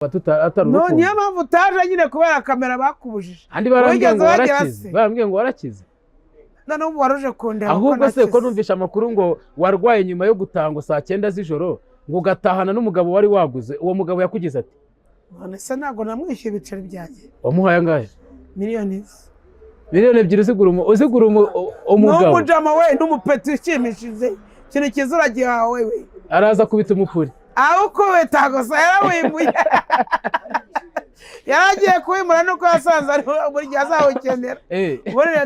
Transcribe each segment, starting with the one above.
no niyo mpamvu utaje nyine kubera kamera bakubujije andi barambwiye ngo warakize none ubu waruje kundeba ahubwo se ko numvisha amakuru ngo warwaye nyuma yo gutanga saa 9 z'ijoro ngo ugatahana n'umugabo wari waguze uwo mugabo yakugize ati none se ntago namwishyuye ibiceri byanjye wamuhaye angahe miliyoni 2 uzigura umugabo n'umujama we n'umupeti ushimishije kintu kizura gihawe we araza kubita umupuri aho ko we tagosa yarawimbuye yaragiye kwimura nuko yasanze ari buri gihe azawukenera buriya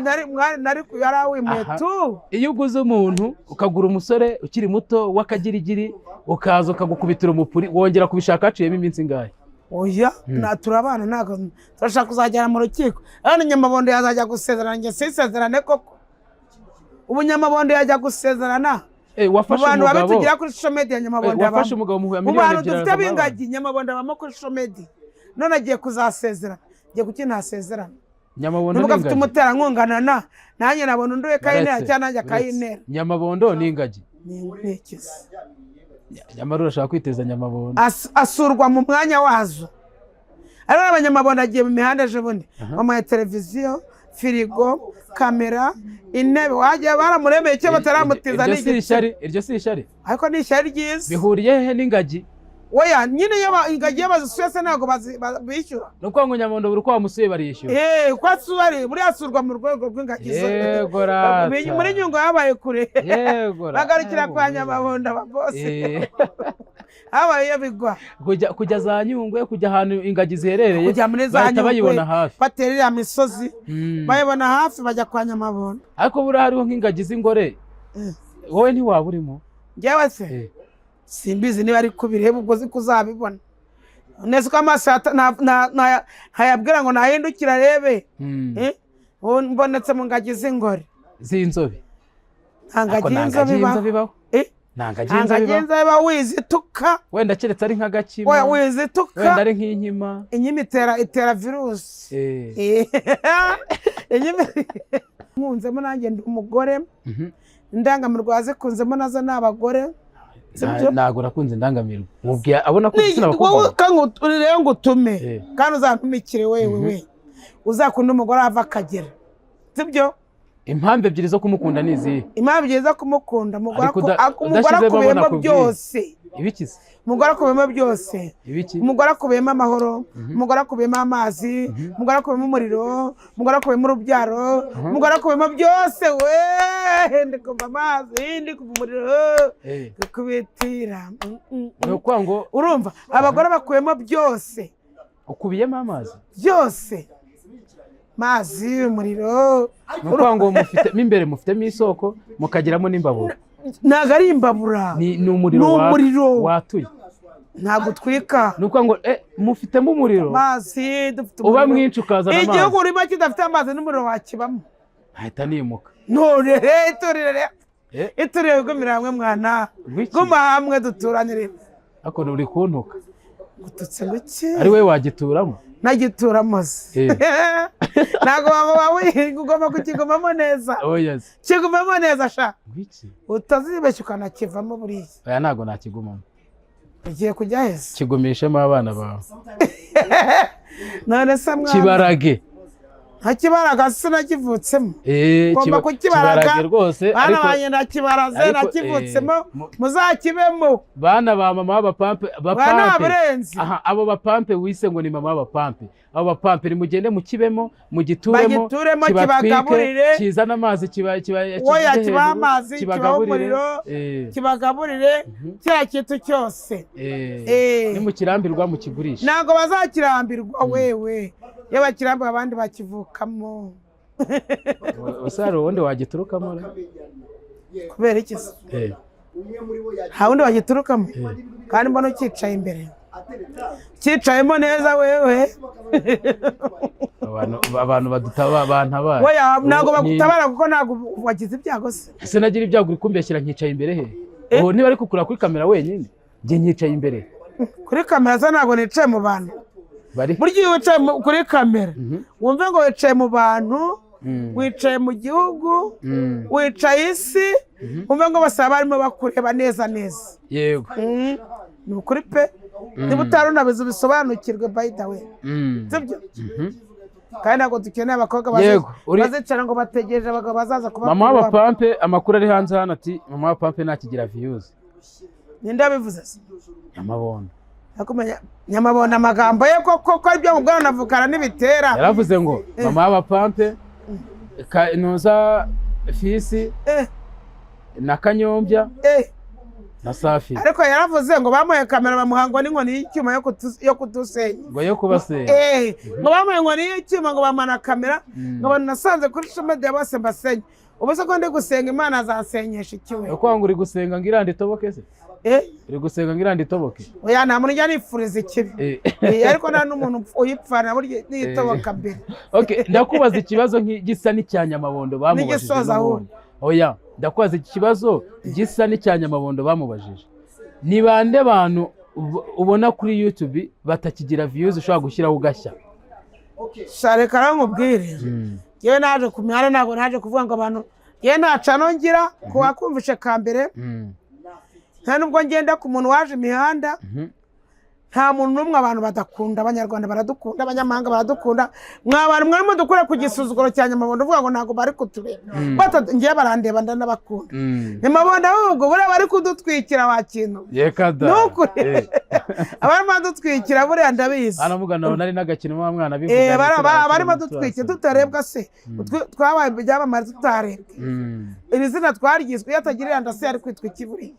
nari yarawimbuye tu iyo uguze umuntu ukagura umusore ukiri muto w'akagirigiri ukaza ukagukubitira umupuri wongera kubishaka haciyemo iminsi ingahe oya turabana ntago turashaka kuzajyana mu rukiko hano Nyamabondo yazajya gusezerana njye sisezerane koko ubu Nyamabondo yajya gusezerana wafashe umugabo abantu babitugira kuri social media Nyamabondo wafashe umugabo muhuye miliyoni abantu dufite bingagi Nyamabondo bamo kuri social media none agiye kuzasezerana ngiye kuki ntasezerana Nyamabondo n'ingagi ufite umuterankunganana nanjye nabona unduye kayinera cyane nanjye kayinera Nyamabondo n'ingagi n'ikizi nyamara urashaka kwiteza Nyamabondo asurwa mu mwanya wazo ari abanyamabondo agiye mu mihanda ejo bundi mama ya televiziyo firigo kamera intebe wajya baramuremeye cyo bataramutiza iryo si ishari ariko ni ishari ryiza bihuriye he n'ingagi oya nyine iyo ingagi y'abazisuye se ntago bishyura nuko ngo Nyabondo buri kwa musuye bariyishyura ko asubari muri asurwa mu rwego rw'ingagi yego rata muri nyungu yabaye kure yego bagarukira kwa Nyamabondo ababose habaye bigwa kujya za Nyungwe kujya ahantu ingagi ziherereye bahita bayibona hafi baterera misozi bayibona hafi bajya kwa Nyamabondo ariko buri hariho nk'ingagi z'ingore wowe ntiwaba urimo njyewe se simbizi niba ari kubireba ubwo zikuzabibona nese ko amaso hayabwira ngo nahindukira arebe mbonetse mu ngagi z'ingore z'inzobe ngagi y'inzobe baho ntangagenza biba wizituka wenda keretse ari nk'agakima wizituka wenda ari nk'inkima inyima itera virusi nkunzemo nanjye ndi umugore indangamirwa zikunzemo nazo ni abagore ntabwo nakunze indangamirwa abona ko igitsina bakobwa rero ngo utume kandi uzantumikire wewe uzakunda umugore ava akagera sibyo impamvu ebyiri zo kumukunda ni izihe impamvu ebyiri zo kumukunda umugore akubiyemo byose ibikize umugore akubiyemo byose umugore akubiyemo amahoro umugore akubiyemo amazi umugore akubiyemo umuriro umugore akubiyemo urubyaro umugore akubiyemo byose we ndi kumva amazi ndi kumva umuriro kubitira ngo urumva abagore bakubiyemo byose ukubiyemo amazi byose mazi umuriro nuko ngo mufite imbere mufitemo isoko mukagiramo n'imbabura ntago ari imbabura ni umuriro watuye ntago utwika nuko ngo mufitemo umuriro mazi dufite umuriro uba mwinshi ukazana amazi igihugu urimo kidafite amazi n'umuriro wakibamo ahita nimuka none iturire gumira hamwe mwana guma hamwe duturanire ako uri kuntuka gututse nguki ari we wagituramo nagituramo se ntago ugomba kukigumamo neza kigumamo neza sha utazibeshya ukanakivamo buriya oya ntago nakigumamo ugiye kujya heza kigumishemo abana bawe none se mwana kibarage nta kibaraga sinakivutsemo ngomba kukibaraga rwose bana banjye nakibaraze nakivutsemo muzakibemo bana ba mama b'abapampe aha abo bapampe wise ngo ni mama b'abapampe abo bapampe nimugende mukibemo mugituremo kibagaburire kizana amazi kibaha amazi kibaha umuriro kibagaburire kiriya kintu cyose nimukirambirwa mukigurisha ntabwo bazakirambirwa wewe iyo bakirambirwa abandi bakivukamo usaro wundi wagiturukamo kubera iki se nta wundi wagiturukamo kandi mbona ukicaye imbere cyicayemo neza wewe abantu bantabara ntabwo bagutabara kuko ntabwo wagize ibyago se ese nagira ibyago uri kumbeshyira nkicaye imbere he ubu niba ari kukura kuri kamera wenyine njye nkicaye imbere kuri kamera se ntabwo nicaye mu bantu burya iyo wicaye kuri kamera wumve ngo wicaye mu bantu wicaye mu gihugu wicaye isi wumve ngo bose barimo bakureba neza neza yego ni ukuri pe niba utarunabizi ubisobanukirwe by the way sibyo kandi ntabwo dukeneye abakobwa bazicara ngo bategereje abagabo bazaza kuba mama w'abapampe amakuru ari hanze hano ati mama w'abapampe ntakigira views ninde wabivuze se Nyamabondo akumenya Nyamabondo amagambo ye koko ibyo mubwira navukana n'ibitera yaravuze ngo mama w'abapampe noza fisi na Kanyombya na Safi ariko yaravuze ngo bamuye kamera bamuhangwa n'inkoni y'icyuma yo kudusenya ngo yo kubasenya ngo bamuye inkoni y'icyuma ngo bamana kamera ngo abantu nasanze kuri social media bose mbasenye ubu se ko ndi gusenga Imana azasenyesha ikiwe uko ngo uri gusenga ngo irande itoboke se uri gusenga ngo irande itoboke oya nta muntu ujya nifuriza ikibi ariko nta n'umuntu uyipfana burya nitoboka mbere okay ndakubaza ikibazo gisa n'icya Nyamabondo bamubajije oya ndakubaza ikibazo gisa n'icya Nyamabondo bamubajije ni bande bantu ubona kuri YouTube batakigira views ushobora gushyiraho ugashya share karamubwire yewe naje ku mihanda ntabwo naje kuvuga ngo abantu yewe ntaca nongira kuwakumvishe kambere nta nubwo ngenda ku muntu waje imihanda nta muntu n'umwe abantu badakunda abanyarwanda baradukunda abanyamahanga baradukunda mwabantu mwarimo dukora ku gisuzuguro cya Nyamabondo uvuga ngo ntabwo bari kutureba ngiye barandeba ndanabakunda Nyamabondo ahubwo buriya bari kudutwikira wa kintu nukuri abarimo badutwikira buriya ndabizi aramugana nari n'agakino wa mwana bivuga barimo badutwikira tutarebwa se twabaye byamamare tutarebwe iri zina twarigizwe iyo atagira iranda se yari kwitwa ikiburi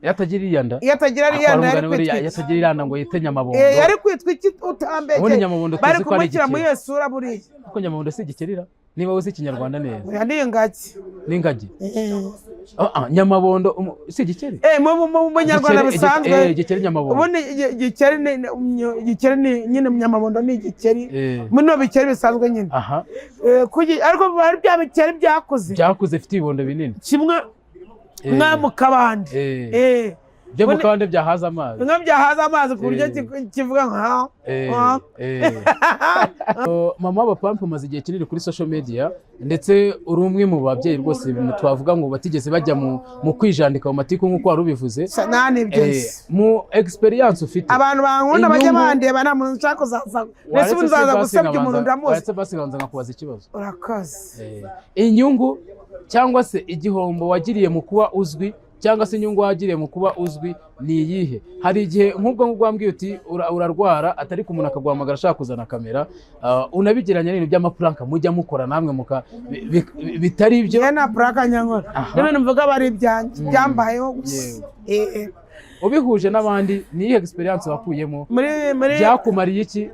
iyo atagira iranda yari kwitwa yatagira iranda ngo Nyamabondo yari kwitwa iki utambege bari kumukira mu Yesura buriya kuko Nyamabondo si igikerira niba uzi ikinyarwanda neza ya n'ingagi Nyamabondo si igikeri mu Nyarwanda bisanzwe igikeri Nyamabondo ubundi igikeri nyine Nyamabondo ni igikeri muno bikeri bisanzwe nyine ariko bari bya bikeri byakuze ifite ibibondo binini kimwe nka mu kabande byo mu kabande byahaza amazi bimwe byahaza amazi ku buryo kivuga nka mama w'abapampe umaze igihe kinini kuri social media ndetse uri umwe mu babyeyi rwose twavuga ngo batigeze bajya mu kwijandika mu matiku nk'uko wari ubivuze mu experience ufite abantu bankunda bajya bandeba nta muntu nshaka kuzava mbese ubu nzaza gusebya umuntu ndamuzi uretse basiganza nkakubaza ikibazo urakoze inyungu cyangwa se igihombo wagiriye mu kuba uzwi cyangwa se inyungu wagiriye mu kuba uzwi ni iyihe hari igihe nk'ubwo wambwiye uti urarwara atari ku muntu akaguhamagara ashaka kuzana kamera unabigiranya n'ibintu by'amapuranka mujya mukora namwe bitari ibyo nta puranka nyankora n'ibintu mvuga bari ibyanjye byambayeho ubihuje n'abandi ni iyihe experience wakuyemo byakumariye iki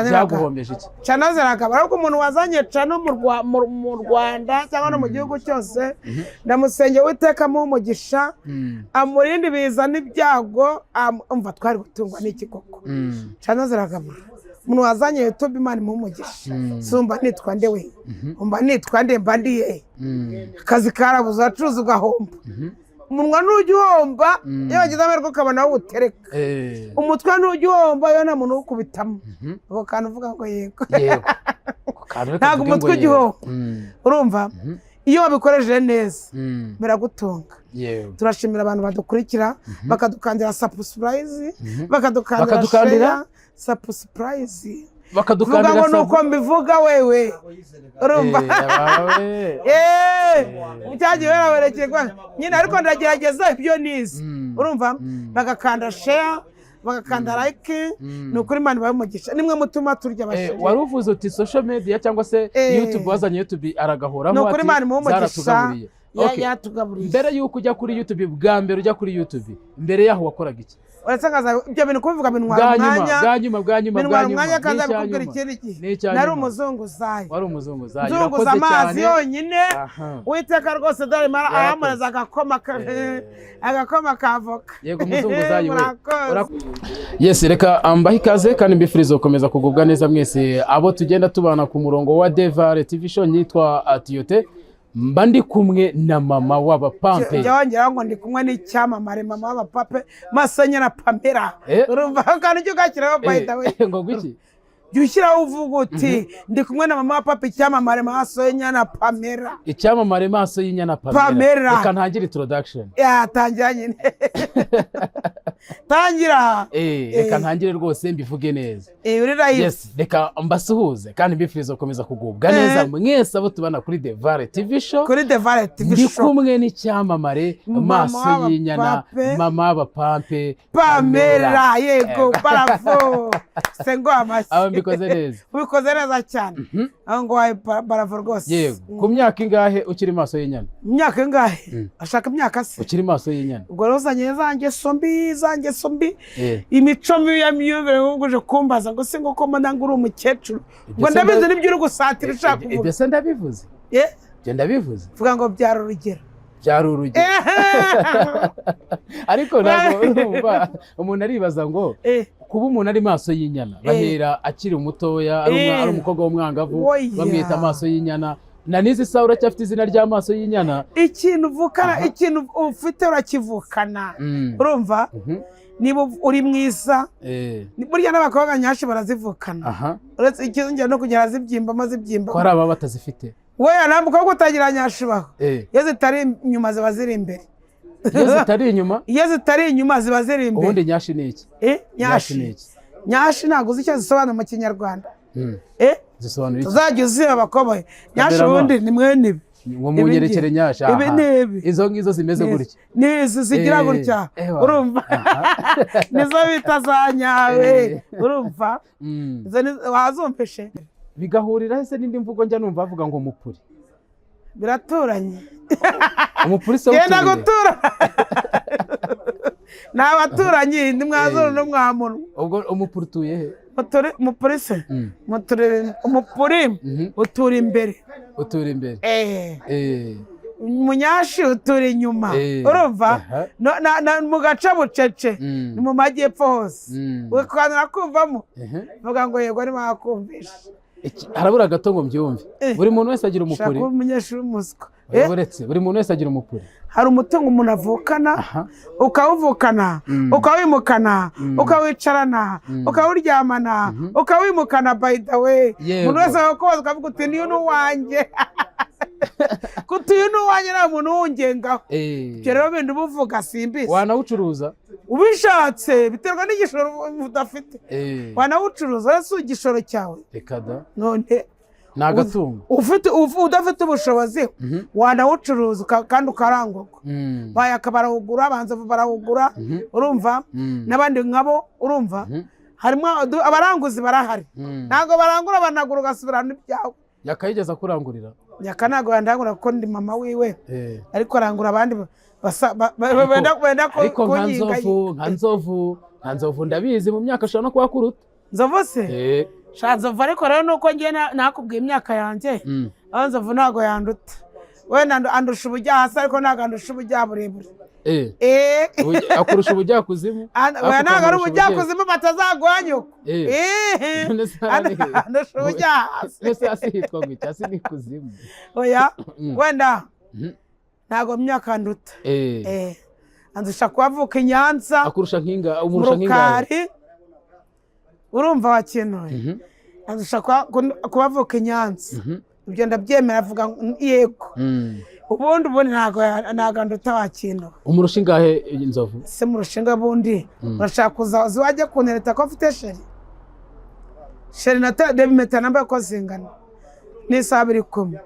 byaguhombeje iki cano ziragaba ariko umuntu wazanye cano mu Rwanda cyangwa no mu gihugu cyose ndamusenge witekamo umugisha amurindi biza n'ibyago umva twari gutungwa n'iki koko cano ziragaba umuntu wazanye YouTube Imana imuumugisha sumba nitwa nde we umba nitwa nde mba ndiye akazi karabuze acuruza ugahomba umunwa n'ujya uhomba iyo wagize amahirwe ukabona aho utereka umutwe n'ujya uhomba iyo nta muntu ukubitamo ako kantu uvuga ngo yego ntabwo umutwe ujya uhomba urumva iyo wabikoresheje neza biragutunga turashimira abantu badukurikira bakadukandira subscribe bakadukandira share subscribe bakadukandira vuga ngo nuko mbivuga wewe urumva cyagiye werawerekegwa nyine ariko ndagerageza ibyo nize urumva bagakanda share bagakanda like nukuri Imana bamugisha nimwe mutuma turya abashije wari uvuze uti social media cyangwa se YouTube wazanye YouTube aragahora nukuri Imana bamugisha yatugaburiye mbere yuko ujya kuri YouTube bwa mbere ujya kuri YouTube mbere yaho wakoraga iki urasanga ibyo bintu kubivuga bintwara umwanya kandi abikubwira ikindi gihe nari umuzunguzayi nzunguza amazi yonyine witeka rwose dore mara ahamuraza agakoma kavoka yego umuzunguzayi we yes reka mbahe ikaze kandi mbifuriza gukomeza kugubwa neza mwese abo tugenda tubana ku murongo wa Devare TV show nyitwa Atiyote mba ndi kumwe na mama w'abapampe njya ngo ndi kumwe n'icyamamare mama w'abapampe Masenya na Pamela urumva kandi icyo gakiraho by the way ngo gwiki Jushyiraho uvuga uti ndi kumwe na mama w'abapampe icyamamare Masenya na Pamela icyamamare Masenya na Pamela reka ntangire introduction tangira nyine tangira reka ntangire rwose mbivuge neza. uri live. Yes, reka mbasuhuze kandi mbifuriza gukomeza kugubwa neza mwese abo tubana kuri The Vale TV Show. Kuri The Vale TV Ndi Show kumwe n'icyamamare Maso y'inyana, mama bapampe Pamela. Yego, bravo. Sengo amashyi. aba mbikoze neza. Ubikoze neza cyane. Aho ngo waye bravo rwose. Yego, ku myaka ingahe ukiri Maso y'inyana? Imyaka ingahe? Ashaka imyaka se. Ukiri Maso y'inyana. Ubwo rozanye zanjye sombi imico mibi ya myumvire nguje kumbaza ngo se ngo ko mbona nguri umukecuru. Ngo ndabizi n'ibyo uri gusatira ushaka kuvuga. Ibyo se ndabivuze. Byo ndabivuze. Vuga ngo byara urugero. Byari urugero. Ariko ntabwo urumva umuntu aribaza ngo kuba umuntu ari Maso y'inyana bahera akiri umutoya ari umukobwa w'umwangavu bamwita Maso y'inyana. Na nizi sawa uracyafite izina rya Maso y'inyana. Ikintu uvukana, ikintu ufite urakivukana. Urumva? Niba uri mwiza burya n'abakobwa nyashi barazivukana. Uretse ikizongera no kugera zibyimba mazibyimba. Ko ari aba batazifite. Weya ntabwo utagira nyashi baho. Iyo zitari inyuma ziba ziri imbere. Iyo zitari inyuma? Iyo zitari inyuma ziba ziri imbere. Ubundi nyashi ni iki? Nyashi ni iki? Nyashi ntabwo uzi icyo zisobanura mu Kinyarwanda. Zisobanura iki? Uzajya uziba abakobwa. Nyashi ubundi ni mwene ibi. Ngo munyerekere nyashi. Ibi nebi. Izo ngizo zimeze gutya. N'izi zigira gutya. Urumva? Nizo bita za nyawe. Urumva? Izo wazumpishe. Bigahurira hese n'indi mvugo njya numva avuga ngo mupuri. Biraturanye. Umupuri se genda gutura. N'abaturanyi ndi mwazuru no mwamuntu. Ubwo umupuri tuye he? Umupuri se? Umupuri utura imbere. Utura imbere. Munyashi utura inyuma. Urumva? Mu gace bucece ni mu majyepfo hose. Ukanura kumvamo. Vuga ngo yego ari makumvisha. Harabura gato ngo mbyumve. Buri muntu wese agira umupuri. Shaka umunyeshuri umuswa. Uretse buri muntu wese agira umupuri. Hari umutungo umuntu avukana, ukawuvukana, ukawimukana, ukawicarana, ukawuryamana, ukawimukana by the way. Umuntu wese wakoze ukavuga uti niyo n'uwanjye. Kutuye n'uwanjye nta muntu wungengaho. Ibyo rero bindi ubuvuga simbizi. Wanawucuruza? Ubishatse biterwa n'igishoro udafite. Wanawucuruza uretse igishoro cyawe. Reka da. None nagatunga. Udafite ubushobozi wanawucuruza kandi ukarangurwa. Bayakabarawugura abanza barawugura. Urumva? N'abandi nkabo urumva? Harimo abaranguzi barahari. Ntago barangura banagura ugasubirana ibyawe. Yakayigeza kurangurira? Yakanago yandagura kuko ndi mama wiwe. Ariko arangura abandi benda ko ariko nka nzovu ndabizi mu myaka ashobora no kuba kuruta. Nzovu se? Nzovu ariko rero nuko ngiye nakubwiye imyaka yanjye. Aho nzovu ntago yanduta. Wenda andusha ubujya hasi ariko ntago andusha ubujya burebure. Akurusha ubujya kuzimu? Oya ntago ari ubujya kuzimu batazagwanyuka. Andusha ubujya hasi. Ese hasi hitwa ngo iki? Hasi ni kuzimu. Oya wenda ntago myaka nduta. Andusha kubavuka i Nyanza. Akurusha nk'inga umurusha nk'inga. Urumva wakenuye. Andusha kubavuka i Nyanza. Ibyo ndabyemera avuga yego. Ubundi ntago nduta wakenuye. Umurusha ingahe inzovu? Se murusha inga bundi. Urashaka kuza wajya kunereta ko afite sheri. Sheri na David nambaye ko zingana. N'isaha biri kumwe.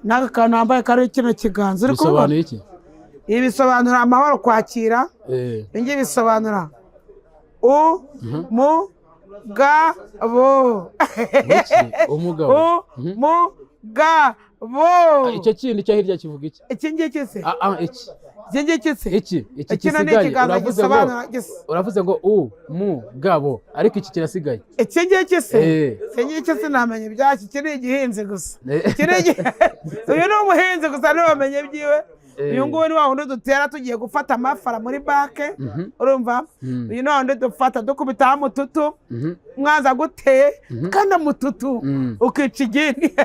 Naka kantu nambaye kari kino kiganza uri kubona. Bisobanuye iki? Ibi bisobanura amahoro kwakira. Ingi bisobanura umugabo. Umugabo. Umugabo. Icyo kintu cyo hirya kivuga iki? Iki ngiki se? Iki. Iki ngiki se? Iki kisigaye uravuze ngo umugabo ariko iki kirasigaye. Iki ngiki se? Iki ngiki se namenye ibyaki kiri igihinzi gusa. Uyu ni umuhinzi gusa niwe wamenye byiwe. Uyu nguyu ni wa wundi dutera tugiye gufata amafara muri banke. Urumva? Uyu ni wa wundi dufata dukubitaho mututu. Mwaza guteye kandi mututu ukica igini.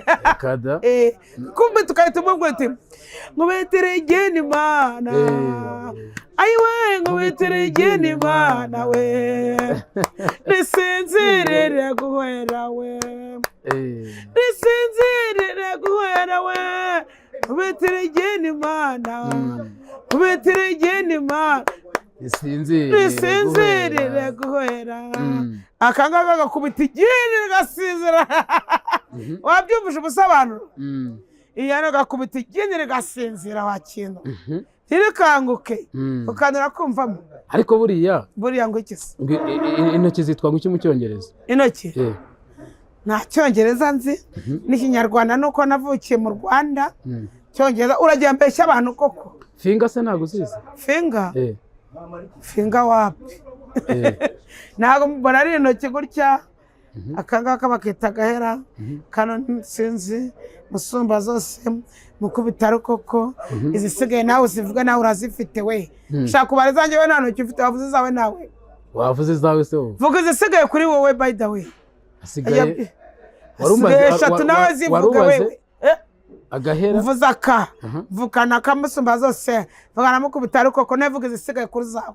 Kumbe tukahita umubwira uti nkubitire igini mana. Ayiwe nkubitire igini mana we. Nisinzirire guhera we. Nisinzirire guhera we. Nkubitire igini mana. Nkubitire igini mana. risinzirire guhera akangaka gakubita iryinyo rigasinzira wabyumvise ubusobanuro iyo gakubita iryinyo rigasinzira wakintu ntirikanguke ukanura kumvamo ariko buriya ngo iki se intoki zitwa ngo iki mu cyongereza intoki nta cyongereza nzi n'ikinyarwanda nuko navukiye mu Rwanda cyongereza uragira mbeshya abantu koko finga se ntabwo uzizi finga wapi ntabwo mbona ari intoki gutya akangaka bakita agahera kano sinzi musumba zose mukubita koko izisigaye nawe uzivuga nawe urazifite we ushaka kubara izanjye we nta ntoki ufite wavuze izawe nawe wavuze izawe se wowe vuga izisigaye kuri wowe by the way asigaye eshatu nawe zivuga wewe agahera mvuze aka vukana kamusumba zose vuga namukubita koko nevuga izisigaye kuri zawe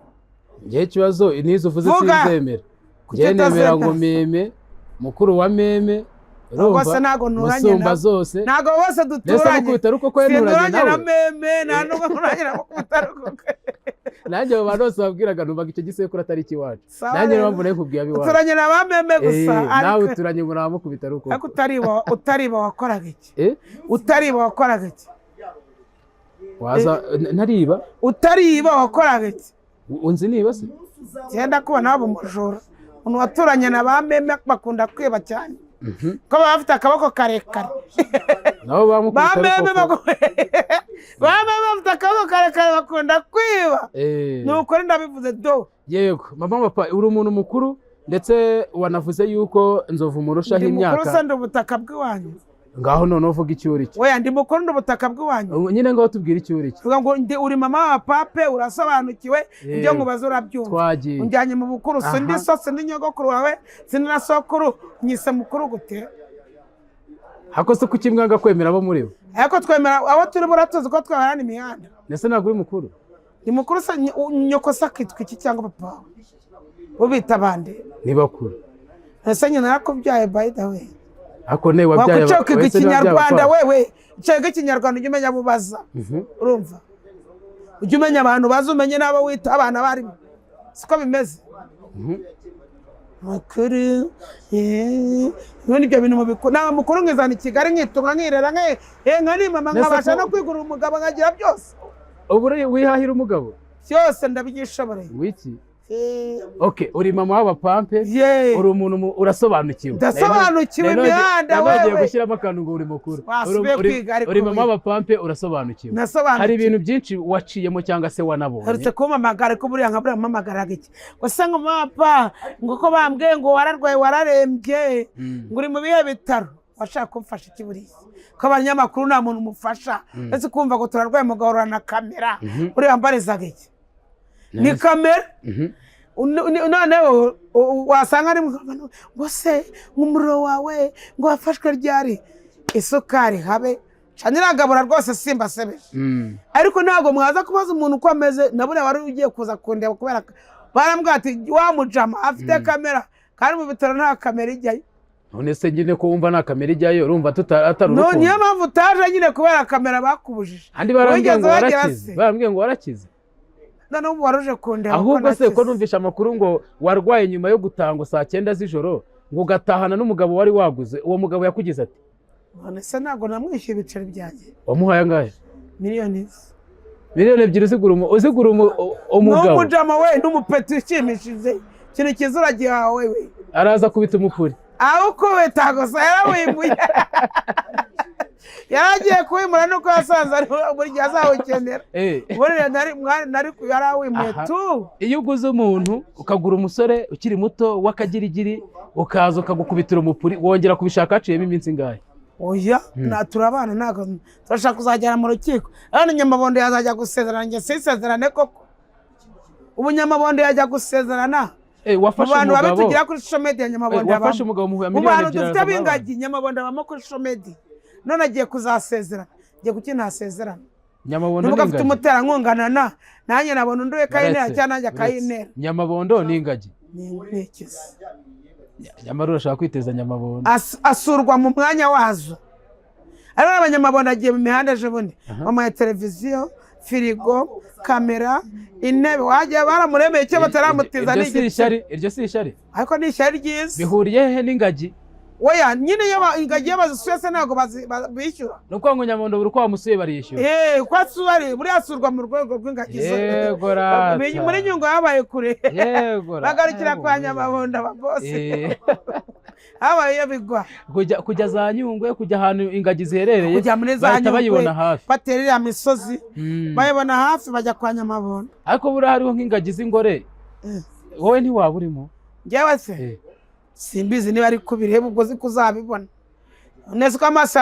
ngiye ikibazo nizo uvuze sinzemera ngiye nemera ngo meme mukuru wa meme bose ntago nturanye musumba zose ntago bose duturanye nese mukubita koko nturanye nawe meme nta nubwo nturanye na mukubita koko nanjye abo bantu bose babwiraga numvaga icyo gisekuru atari ikiwacu nanjye niyo mpamvu nakubwiye abiwacu uturanye na ba meme gusa nawe uturanye ngo namukubita koko ariko utariba wakoraga iki utariba wakoraga iki waza ntariba utariba wakoraga iki unzi niba se genda kubona abo mujura umuntu waturanye na ba meme bakunda kwiba cyane ko baba bafite akaboko karekare nabo bamukubita bafite akaboko karekare bakunda kwiba ni ukuri ndabivuze do yego mama papa uri umuntu mukuru ndetse wanavuze yuko nzovu murushaho imyaka ndi mukuru se ndi ubutaka bw'iwanyu ngaho none uvuga icyo uri cyo oya ndi mukuru ndi ubutaka bw'iwanyu nyine ngaho tubwira icyo uri cyo vuga ngo uri mama wa pape urasobanukiwe ibyo nkubaza urabyumva twagiye unjyanye mu bukuru sindi so sindi nyogokuru wawe sindi na sokuru nyise mukuru gute hako se kuki mwanga kwemera abo muri bo ariko twemera abo turi buratuzi ko twabarana imihanda nese ntabwo uri mukuru ni mukuru se nyoko se akitwa iki cyangwa papa ubita bande ni bakuru nese nyina yakubyaye by the way ako ne wabyaye wakucoka ikinyarwanda wewe cega ikinyarwanda ujye umenya bubaza urumva ujye umenya abantu bazi umenye n'abo wita abana barimo siko bimeze mukuru ibindi ibyo bintu mubikora naba mukuru nkizana i Kigali nkitunga nkirera nka ni mama nkabasha no kwigurira umugabo nkagira byose ubu wihahira umugabo byose ndabyishoboreye wiki okay uri mama w'abapampe uri umuntu urasobanukiwe ndasobanukiwe imihanda wewe nabagiye gushyiramo akantu ngo uri mukuru uri mama w'abapampe urasobanukiwe hari ibintu byinshi waciyemo cyangwa se wanabonye harutse kumpamagara ko buriya nka buriya mpamagaraga iki gusa ngo mapa ngo ko bambwiye ngo wararwaye wararembye ngo uri mu bihe bitaro washaka kumfasha iki buriya ko abanyamakuru nta muntu umufasha ndetse kumva ngo turarwaye mugahura na kamera uriya mbarizaga iki ni kamera noneho wasanga ari ngo se nk'umuriro wawe ngo wafashwe ryari isukari habe niragabura rwose simba sebeje ariko ntabwo mwaza kubaza umuntu uko ameze na buriya wari ugiye kuza kundeba kubera barambwira ati wamujama afite kamera kandi mu bitaro nta kamera ijyayo none se nyine ko wumva nta kamera ijyayo urumva atari urukundo niyo mpamvu utaje nyine kubera kamera bakubujije andi barambwiye ngo warakize noneho ubu waruje kundeba ahubwo se ko numvisha amakuru ngo warwaye nyuma yo gutanga saa 9 z'ijoro ngo ugatahana n'umugabo wari waguze uwo mugabo yakugize ati none se ntabwo namwishyuye ibiceri byanjye wamuhaye angahe miliyoni 2 uzigura umugabo n'umujama we n'umupeti ushimishije ikintu cyiza uragihawe we araza kubita umupuri aho kubita gusa yarawimbuye yaragiye kubimura nuko yasanze ari buri gihe azawukenera buriya nari yarawimbuye tu iyo uguze umuntu ukagura umusore ukiri muto w'akagirigiri ukaza ukagukubitira umupuri wongera kubishaka haciyemo iminsi ingahe oya turabana ntabwo turashaka kuzajyana mu rukiko hano Nyamabondo yazajya gusezerana njye sisezerane koko ubu Nyamabondo yajya gusezerana wafashe umugabo abantu umugabo tugira kuri social media Nyamabondo wafashe umugabo muhuye mu miliyoni bantu dufite bingagi Nyamabondo bamo kuri social media none agiye kuzasezerana ngiye kuki ntasezerana Nyamabondo nubwo afite umuterankunganana nanjye nabona unduye kayinera cyangwa nanjye akayinera Nyamabondo ni ingagi ni ikizi nyamara urashaka kwiteza Nyamabondo asurwa mu mwanya wazo ariho Abanyamabondo agiye mu mihanda ejo bundi bamuhaye televiziyo firigo, kamera, intebe. Wajya baramuremeye icyo bataramutiza iryo si ishyari ariko ni ishyari ryiza. bihuriye he n'ingagi? Oya nyine ingagi y'abazisuye se ntabwo bishyura. Ni uko ngo Nyamondo buri uko wamusuye bariyishyura. Uko asura buriya asurwa mu rwego rw'ingagi. Yego rata. Muri Nyungwe habaye kure. Yego rata. Bagarukira kwa Nyababondo ababose. Habaye bigwa. Kujya za Nyungwe, kujya ahantu ingagi ziherereye. Kujya muri za Nyungwe. Bayibona hafi. Baterera misozi. Bayibona hafi bajya kwa Nyababondo. Ariko buriya hariho nk'ingagi z'ingore. Wowe ntiwaba urimo? Njyewe se. Simbizi niba ari kubireba ubwo zikuzabibona. Nese ko amaso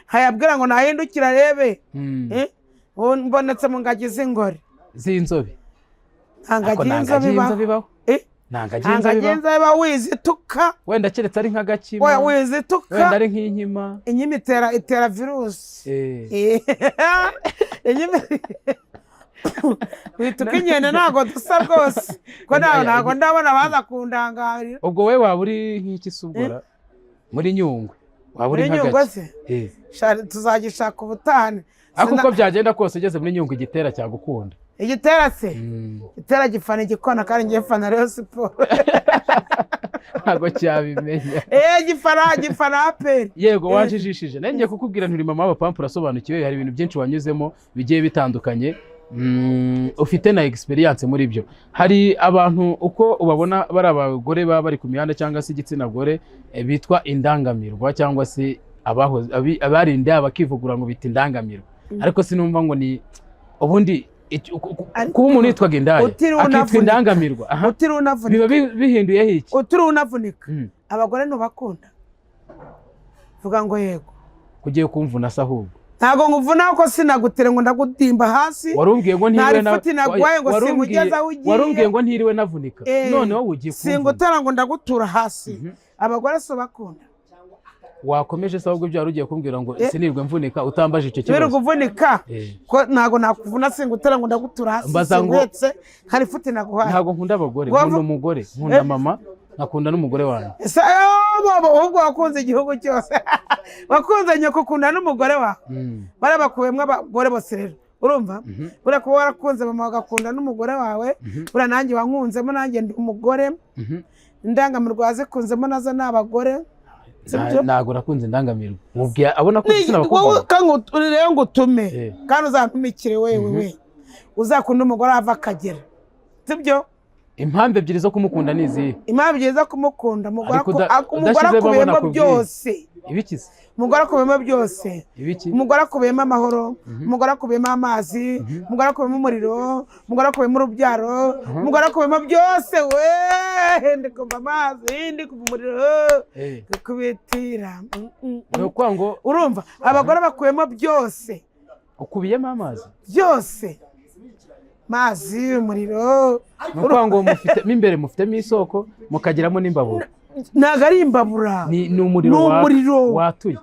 ntayabwira ngo nahindukira rebe. Mbonetse mu ngagi z'ingore. Z'inzobe. Ngagi y'inzobe. Nangagi baho wizituka. Wenda keretse ari nk'agakima. Wizituka. Wenda ari nk'inkima. Inkima itera virusi. Inkima wituka inkende ntabwo dusa rwose. Ko ntabwo ndabona baza kundangarira. Ubwo we waba uri nk'iki subwora? Muri Nyungwe. Waba uri nk'agaki? Tuzagishaka ubutane. Ariko uko byagenda kose ugeze muri Nyungwe igitera cyagukunda. Igitera se? Igitera gifana igikona kandi ngiye fana Rayon Sport. Ntabwo cyabimenya. Gifana APR. Yego wajijishije. Nenge kukubwira nturi mama w'abapampu urasobanukiwe, hari ibintu byinshi wanyuzemo bigiye bitandukanye. Ufite na experience muri byo. Hari abantu uko ubabona bari abagore baba bari ku mihanda cyangwa se igitsina gore bitwa indangamirwa cyangwa se abarinde abakivugura ngo bita indangamirwa. Ariko sinumva ngo ni ubundi kuba umuntu yitwaga indaya akitwa indangamirwa. Biba bihinduye iki? Utiri unavunika. Abagore ntubakunda. Vuga ngo yego. Kugiye kumvuna sahubwo. Ntago nguvuna uko sinagutire ngo ndagutimba hasi. Warumbwiye ngo ntiriwe warumbwiye ngo ntiriwe navunika. None wowe ugiye kumvuna. Singutara ngo ndagutura hasi. Abagore so bakunda. Wakomeje sahubwo byo warugiye kumbwira ngo sinirwe mvunika utambaje icyo kibazo. Biri kuvunika. Ko ntago nakuvuna singutara ngo ndagutura hasi. Singwetse hari futi naguhaye. Ntago nkunda abagore, nkunda umugore, nkunda mama. Nakunda n'umugore wanjye. Ubwo wakunze igihugu cyose. Wakunze nyoko kunda n'umugore wawe. Barabakuwemwe abagore bose rero. Urumva? Ura kuba warakunze mama wagakunda n'umugore wawe. Ura nanjye wankunzemo nanjye ndi umugore. Indangamirwa zikunzemo nazo n'abagore. Ntago nakunze indangamirwa. Mubwiye abona ko sina bakobwa. Wowe rero ngo utume. Kandi uzampimikire wewe. Uzakunda umugore ava akagera. Sibyo? Impamvu ebyiri zo kumukunda ni izihe? Impamvu ebyiri zo kumukunda umugore akubiyemo byose. Ibikize? Umugore akubiyemo byose. Ibiki? Umugore akubiyemo amahoro, umugore akubiyemo amazi, umugore akubiyemo umuriro, umugore akubiyemo urubyaro, umugore akubiyemo byose we. Ndi kumva amazi, ndi kumva umuriro, kubitira. Nuko ngo urumva abagore bakubiyemo byose. Ukubiyemo amazi? Byose. Mazi, umuriro. Nuko ngo mufite imbere mufitemo isoko mukagiramo n'imbabura. Ntago ari imbabura. Ni umuriro watuye.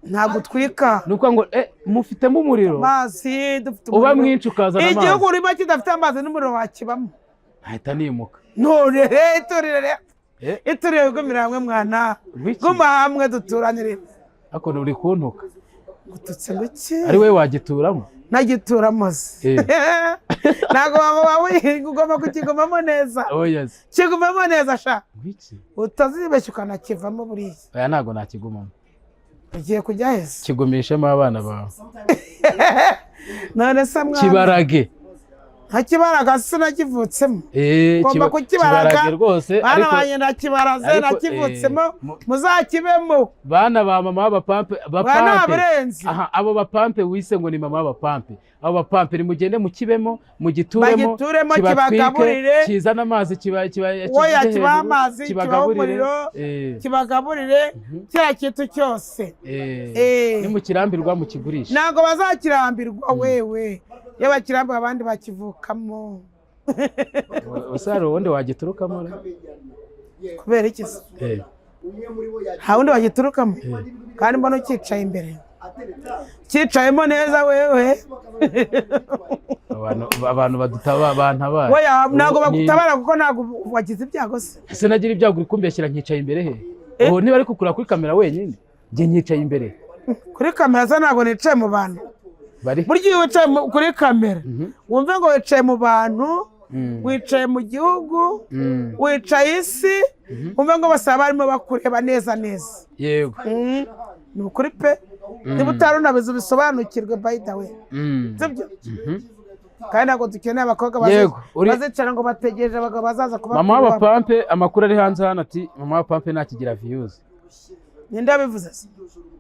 Ntago twika. Nuko ngo mufitemo umuriro. Mazi dufite umuriro. Uba mwinshi ukazana amazi. Igihugu urimo kidafite amazi n'umuriro wakibamo. Ahita nimuka. None iturire gumira hamwe mwana. Guma hamwe duturanire. Ako uri kuntuka. Gututse nguki. Ari we wagituramo. Nagituramo se. Nago wawe ugomba kukigomamo neza. Oh yes. Kigomamo neza sha. Ngiki? Utazibeshya ukanakivamo buriya. Oya nago nakigumamo. Ugiye kujya hese. Kigumishemo abana bawe. None se mwana. Kibarage. Hakibaraga se nakivutsemo. Kibarage rwose. Bana banye nakibaraze nakivutsemo muzakibemo. Bana ba mama b'abapampe bana abarenzi. Aha abo bapampe wise ngo ni mama b'abapampe. Abo bapampe ni mugende mukibemo mugituremo kibagaburire kizana amazi oya kiba amazi kibagaburire kibagaburire cya kintu cyose. Ni mukirambirwa mukigurisha. Nago bazakirambirwa wewe. Yabakirambwa abandi bakivukamo. Usaro wonde wagiturukamo. Kubera iki se? Ha wundi wagiturukamo. Kandi mbona ukicaye imbere. Kicayemo neza wewe. Abantu badutaba abantabara. Oya nago bagutabara kuko nago wagize ibyago se. Se nagira ibyago ikumbeshyira nkicaye imbere he. Ubu niba ari kukura kuri kamera wenyine. Nge nkicaye imbere. Kuri kamera za nago nicaye mu bantu. burya iyo wicaye kuri kamera wumve ngo wicaye mu bantu wicaye mu gihugu wicaye isi wumve ngo bose barimo bakureba neza neza. Yego ni ukuri pe niba utari unabizi ubisobanukirwe by the way sibyo kandi ntabwo dukeneye abakobwa bazicara ngo bategereje abagabo bazaza kuba mama w'abapampe amakuru ari hanze hano ati mama w'abapampe ntakigira views. Ninde yabivuze se?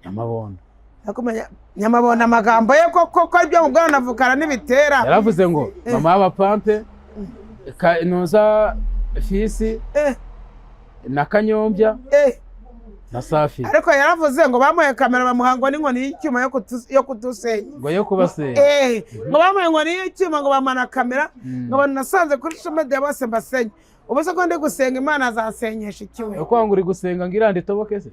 Nyamabondo. Nakumenya Nyamabondo amagambo ye koko ibyo mubwana navukana n'ibitera. Yaravuze ngo mama w'abapampe nuza Fisi na Kanyombya na Safi. Ariko yaravuze ngo bamuye kamera bamuhangwa n'inkoni y'icyuma yo kudusenya. Ngo yo kubasenya. Ngo bamuye inkoni y'icyuma ngo bamana kamera ngo banasanze kuri social media bose mbasenya. Ubuse ko ndi gusenga Imana azasenyesha ikiwe. Uko ngo uri gusenga ngirande itoboke se?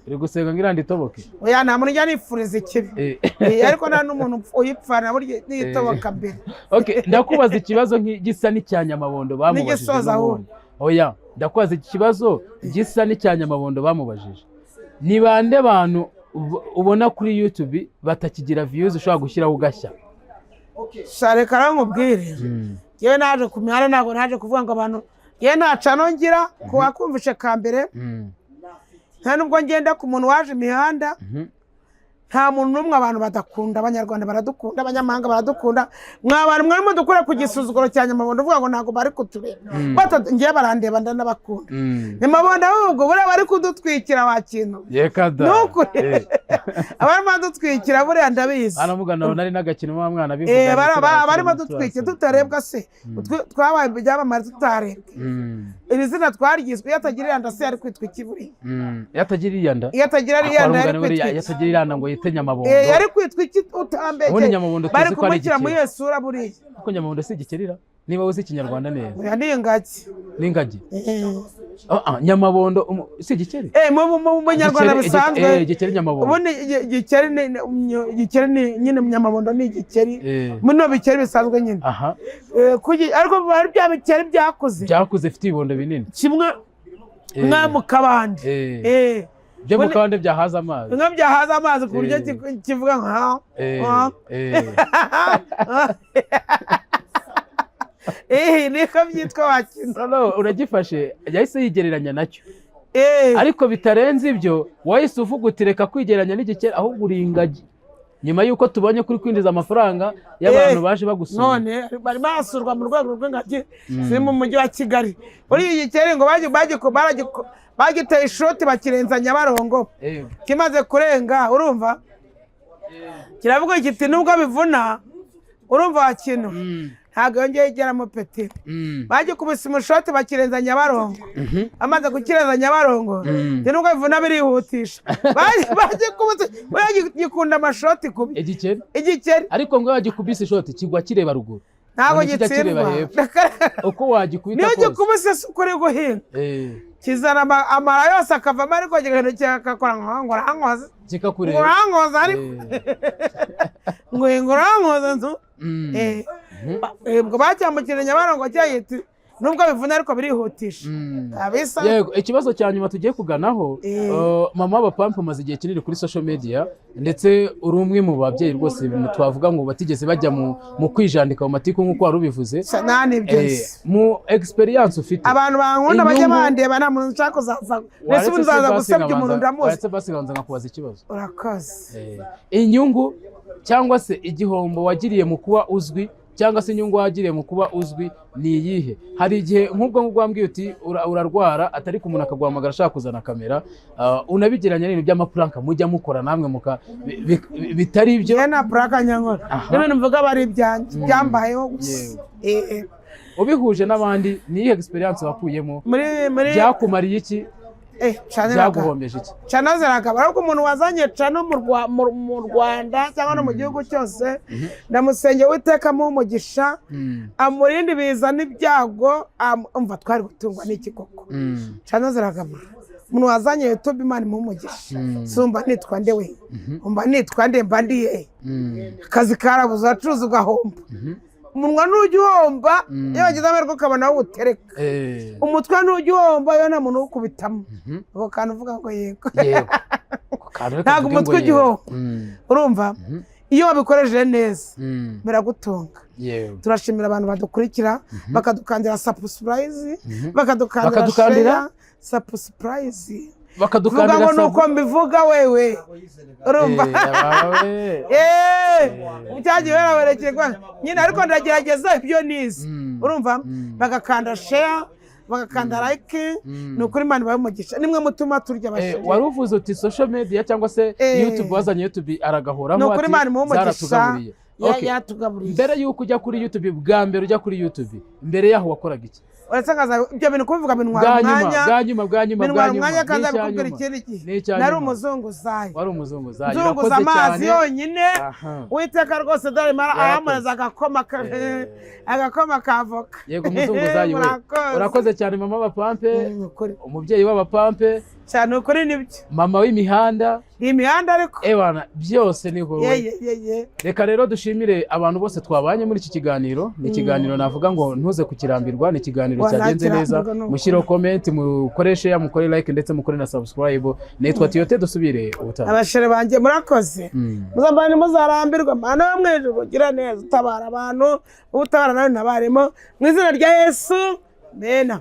Uri gusenga ngirande itoboke. Oya nta muntu njya nifuriza ikibi. Ariko nta n'umuntu uyipfana burya nitoboka mbere. Okay, ndakubaza ikibazo gisa n'icya Nyamabondo bamubajije. Oya, ndakubaza ikibazo gisa n'icya Nyamabondo bamubajije. Ni bande bantu ubona kuri YouTube batakigira views ushobora gushyiraho ugashya? Share karamubwire. Yewe naje kumihara ntago naje kuvuga ngo abantu yewe ntaca nongira kuwakumvishe kambere. Nta nubwo ngenda ku muntu waje imihanda nta muntu n'umwe abantu badakunda. Abanyarwanda baradukunda, abanyamahanga baradukunda. Mwabantu mwarimo dukora ku gisuzuguro cya Nyamabondo uvuga ngo ntago bari kutureba ngiye barandeba ndanabakunda. Nyamabondo ahubwo buriya bari kudutwikira wakintu nukuri abarimo badutwikira buriya ndabizi. Aramugana nari n'agakino wa mwana bivuga barimo badutwikira tutarebwa se twabaye byabamara tutarebwe. Iri zina twarigizwe yatagirira nda se ari kwitwa ikiburi. Yatagirira nda yari kwitwa yatagirira nda ngo yite Nyamabondo. Yari kwitwa iki utambeke bari kumukira mu Yesura buriya. Ko Nyamabondo si igikerira niba uzi ikinyarwanda neza. Oya ni ingagi. Ni ingagi. Nyamabondo si igikeri. Mu Nyarwanda bisanzwe. Igikeri Nyamabondo. Ubundi igikeri ni nyine Nyamabondo ni igikeri. Muno bikeri bisanzwe nyine. Ariko bari bya bikeri byakuze fite ibibondo binini. Kimwe nka mu kabande. Byo mu kabande byahaza amazi. Nka byahaza amazi ku buryo kivuga nka niko byitwa wakintu. Uragifashe yahise yigereranya nacyo. Ariko bitarenze ibyo wahise uvuga uti reka kwigereranya n'igikeri ahubwo uri ingagi. Nyuma yuko tubonye kuri kwinjiza amafaranga y'abantu baje bagusura. None bari basurwa mu rwego rw'ingagi si mu mujyi wa Kigali. Uri igikeri ngo bagiteye ishoti bakirenza Nyabarongo. Kimaze kurenga urumva kiravuga kiti nubwo bivuna urumva wakintu ntago yongeye igeramo peti. Bagikubise umushoti bakirenza Nyabarongo. Amaze kukirenza Nyabarongo nubwo bivuna birihutisha. Bagikubise gikunda amashoti kubi igikeri. Ariko ngo bagikubise ishoti kigwa kireba ruguru. Ntago gitsindwa. Uko wagikubita kose. Niyo gikubise sukuri guhinga. Kizana amara yose akavamo ariko kigahita cyakakora ngo rangoza. Kikakureba. Rangoza ariko. Ngo rangoza nzu. Ubwo bacyambukira Nyabarongo cyayiti nubwo bivuna ariko birihutisha. Yego, ikibazo cya nyuma tugiye kuganaho mama w'abapampe umaze igihe kinini kuri social media ndetse uri umwe mu babyeyi rwose twavuga ngo batigeze bajya mu kwijandika mu matiku nk'uko wari ubivuze. Mu experience ufite abantu bankunda bajya bandeba nta muntu nshaka kuzava. Mbese ubu nzaza gusebya umuntu ndamuzi. Uretse basiganza nkakubaza ikibazo. Urakoze. Inyungu cyangwa se igihombo wagiriye mu kuba uzwi cyangwa se inyungu wagiriye mu kuba uzwi ni iyihe? Hari igihe nk'ubwo wambwiye uti urarwara atari ku muntu akaguhamagara ashaka kuzana kamera unabigeranya n'ibintu by'amapranka mujya mukora namwe bitari ibyo. Yana pranka nyankora none mvuga bari byambayeho gusa. Ubihuje n'abandi ni iyihe experience wakuyemo byakumariye iki? Byaguhombeje iki? Cano ziragaba ariko umuntu wazanye cano mu Rwanda cyangwa no mu gihugu cyose ndamusenge witeka mu umugisha amurindi biza n'ibyago umva twari gutungwa n'iki koko. Cano ziragaba umuntu wazanye YouTube Imana mu umugisha sumba nitwa nde we umba nitwa nde mba ndiye akazi karabuze acuruza ugahomba. Umunwa n'ujya uhomba iyo wagize amahirwe ukabona aho utereka. Umutwe n'ujya uhomba iyo nta muntu ukubitamo. Ako kantu uvuga ngo yego. Ntabwo umutwe ujya uhomba urumva iyo wabikoresheje neza biragutunga. yewe Turashimira abantu badukurikira bakadukandira subscribe bakadukandira share subscribe bakadukandira vuga ngo nuko mbivuga wewe urumva cyagiye baraberekerwa nyine ariko ndagerageza ibyo nize urumva bagakanda share bagakanda like nukuri Imana bamugisha nimwe mutuma turya abashiri. Wari uvuze uti social media cyangwa se YouTube wazanye YouTube aragahoraho nukuri Imana bamugisha yaratugaburiye. Mbere yuko ujya kuri YouTube bwa mbere ujya kuri YouTube mbere yaho wakoraga iki? Urasanga ibyo bintu kubivuga bintwara mwanya kandi abikubwira ikindi nari umuzunguzayi. Wari umuzunguzayi nzunguza amazi yonyine Uwiteka rwose dore mara ahamureza agakoma kavoka. Yego umuzunguzayi we urakoze cyane mama w'abapampe umubyeyi w'abapampe cyane ukuri nibyo mama w'imihanda ariko ewana byose ni wowe. Reka rero dushimire abantu bose twabanye muri iki kiganiro. Ni ikiganiro navuga ngo ntuze kukirambirwa. Ni ikiganiro cyagenze neza. Mushyiraho comment mukoreshe ya mukore like ndetse mukore na subscribe. Nitwa Tiote dusubire ubutaha. Abashere banjye murakoze muzambane muzarambirwa Mana yo mwijuru gira neza utabara abantu utabara nawe nabarimo mu izina rya Yesu. Amen.